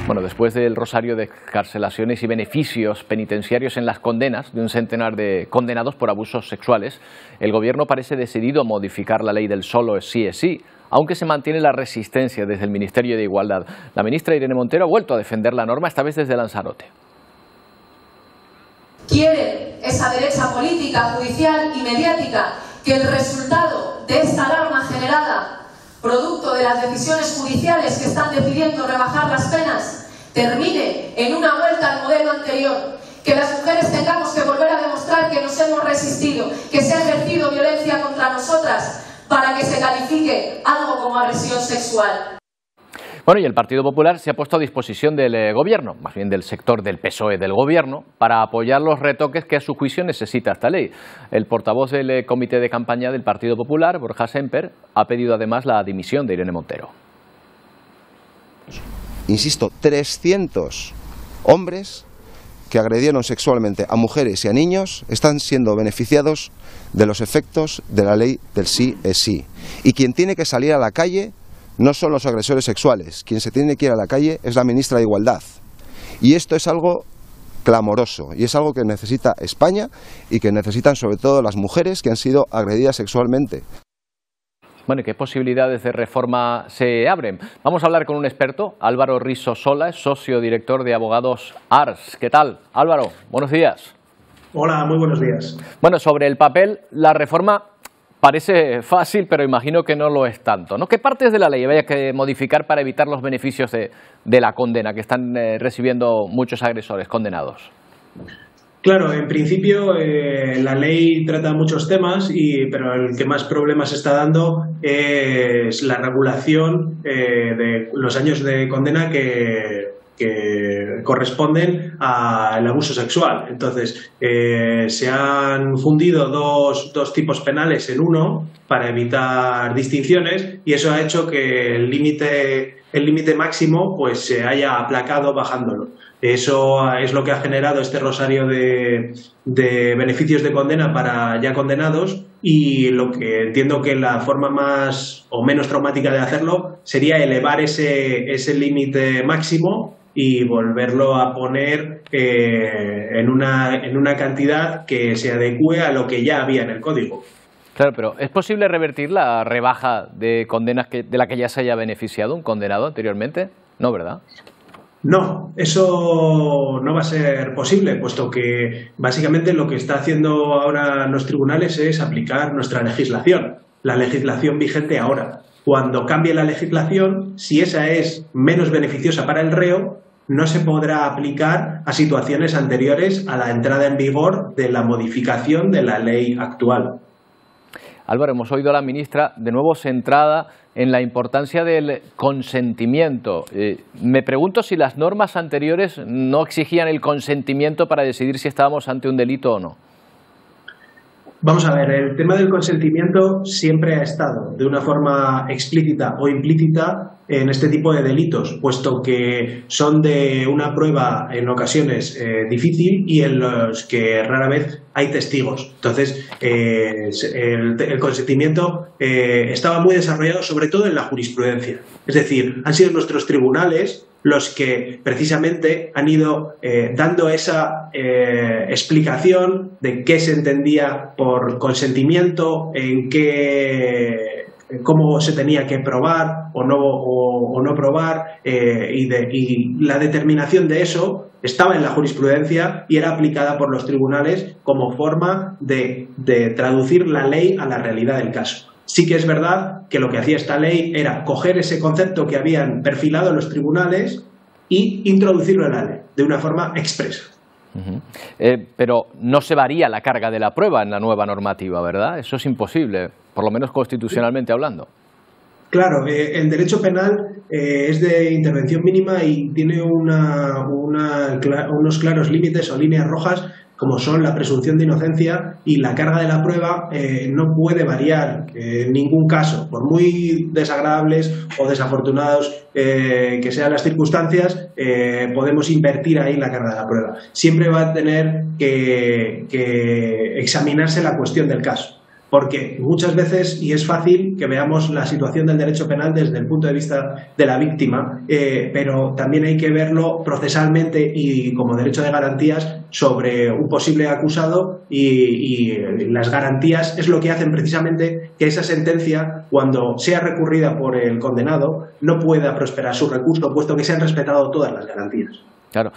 Bueno, después del rosario de excarcelaciones y beneficios penitenciarios en las condenas de un centenar de condenados por abusos sexuales, el Gobierno parece decidido a modificar la ley del solo sí es sí, aunque se mantiene la resistencia desde el Ministerio de Igualdad. La ministra Irene Montero ha vuelto a defender la norma, esta vez desde Lanzarote. Quiere esa derecha política, judicial y mediática que el resultado de esta alarma generada producto de las decisiones judiciales que están decidiendo rebajar las penas, termine en una vuelta al modelo anterior, que las mujeres tengamos que volver a demostrar que nos hemos resistido, que se ha ejercido violencia contra nosotras para que se califique algo como agresión sexual. Bueno, y el Partido Popular se ha puesto a disposición del Gobierno, más bien del sector del PSOE del Gobierno, para apoyar los retoques que a su juicio necesita esta ley. El portavoz del comité de campaña del Partido Popular, Borja Semper, ha pedido además la dimisión de Irene Montero. Insisto, 300 hombres que agredieron sexualmente a mujeres y a niños están siendo beneficiados de los efectos de la ley del sí es sí. Y quien tiene que salir a la calle no son los agresores sexuales, quien se tiene que ir a la calle es la ministra de Igualdad. Y esto es algo clamoroso, y es algo que necesita España y que necesitan sobre todo las mujeres que han sido agredidas sexualmente. Bueno, ¿y qué posibilidades de reforma se abren? Vamos a hablar con un experto, Álvaro Risso Sola, es socio director de Abogados Ars. ¿Qué tal, Álvaro? Buenos días. Hola, muy buenos días. Bueno, sobre el papel, la reforma parece fácil, pero imagino que no lo es tanto, ¿no? ¿Qué partes de la ley había que modificar para evitar los beneficios de la condena que están recibiendo muchos agresores condenados? Claro, en principio la ley trata muchos temas, pero el que más problemas está dando es la regulación de los años de condena que corresponden al abuso sexual. Entonces, se han fundido dos tipos penales en uno para evitar distinciones, y eso ha hecho que el límite máximo pues se haya aplacado bajándolo. Eso es lo que ha generado este rosario de beneficios de condena para ya condenados, y lo que entiendo que la forma más o menos traumática de hacerlo sería elevar ese límite máximo y volverlo a poner en una cantidad que se adecue a lo que ya había en el código. Claro, pero ¿es posible revertir la rebaja de condenas de la que ya se haya beneficiado un condenado anteriormente? No, ¿verdad? No, eso no va a ser posible, puesto que básicamente lo que está haciendo ahora los tribunales es aplicar nuestra legislación, la legislación vigente ahora. Cuando cambie la legislación, si esa es menos beneficiosa para el reo, no se podrá aplicar a situaciones anteriores a la entrada en vigor de la modificación de la ley actual. Álvaro, hemos oído a la ministra de nuevo centrada en la importancia del consentimiento. Me pregunto si las normas anteriores no exigían el consentimiento para decidir si estábamos ante un delito o no. Vamos a ver, el tema del consentimiento siempre ha estado de una forma explícita o implícita en este tipo de delitos, puesto que son de una prueba en ocasiones difícil y en los que rara vez hay testigos. Entonces, el consentimiento estaba muy desarrollado sobre todo en la jurisprudencia. Es decir, han sido nuestros tribunales los que precisamente han ido dando esa explicación de qué se entendía por consentimiento, cómo se tenía que probar o no probar, y la determinación de eso estaba en la jurisprudencia y era aplicada por los tribunales como forma de traducir la ley a la realidad del caso. Sí que es verdad que lo que hacía esta ley era coger ese concepto que habían perfilado los tribunales y introducirlo en la ley de una forma expresa. Pero no se varía la carga de la prueba en la nueva normativa, ¿verdad? Eso es imposible, por lo menos constitucionalmente hablando. Claro, el derecho penal es de intervención mínima y tiene unos claros límites o líneas rojas, como son la presunción de inocencia, y la carga de la prueba no puede variar en ningún caso, por muy desagradables o desafortunados que sean las circunstancias. Podemos invertir ahí la carga de la prueba. Siempre va a tener que examinarse la cuestión del caso. porque muchas veces, y es fácil que veamos la situación del derecho penal desde el punto de vista de la víctima, pero también hay que verlo procesalmente y como derecho de garantías sobre un posible acusado, y las garantías es lo que hacen precisamente que esa sentencia, cuando sea recurrida por el condenado, no pueda prosperar su recurso, puesto que se han respetado todas las garantías. Claro,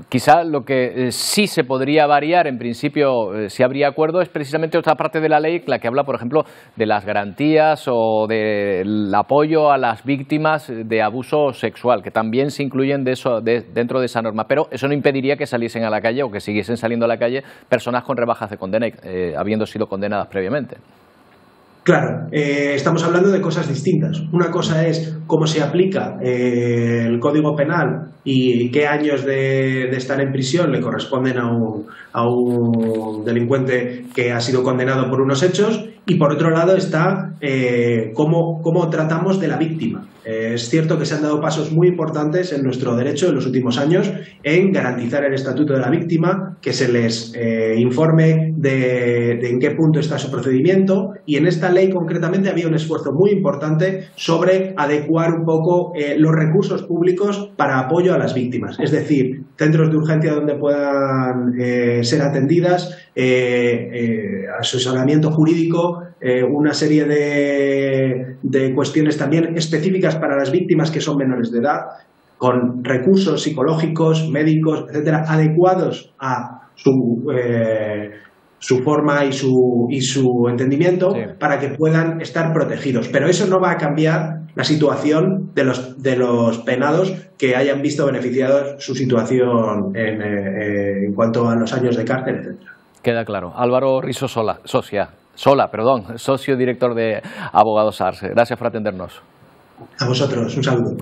quizá lo que sí se podría variar, en principio, si habría acuerdo, es precisamente otra parte de la ley, la que habla, por ejemplo, de las garantías o del apoyo a las víctimas de abuso sexual, que también se incluyen dentro de esa norma, pero eso no impediría que saliesen a la calle o que siguiesen saliendo a la calle personas con rebajas de condena, habiendo sido condenadas previamente. Claro, estamos hablando de cosas distintas. Una cosa es cómo se aplica el Código Penal y qué años de estar en prisión le corresponden a un delincuente que ha sido condenado por unos hechos, y por otro lado está cómo tratamos de la víctima. Es cierto que se han dado pasos muy importantes en nuestro derecho en los últimos años en garantizar el estatuto de la víctima, que se les informe de en qué punto está su procedimiento, y en esta ley concretamente había un esfuerzo muy importante sobre adecuar un poco los recursos públicos para apoyo a las víctimas, es decir, centros de urgencia donde puedan ser atendidas, asesoramiento jurídico, una serie de cuestiones también específicas para las víctimas que son menores de edad, con recursos psicológicos, médicos, etcétera, adecuados a su forma y su entendimiento, sí, para que puedan estar protegidos. Pero eso no va a cambiar la situación de los penados que hayan visto beneficiados su situación en cuanto a los años de cárcel, etcétera. Queda claro. Álvaro Riso Sola, socio director de Abogados Ars. Gracias por atendernos. A vosotros, un saludo.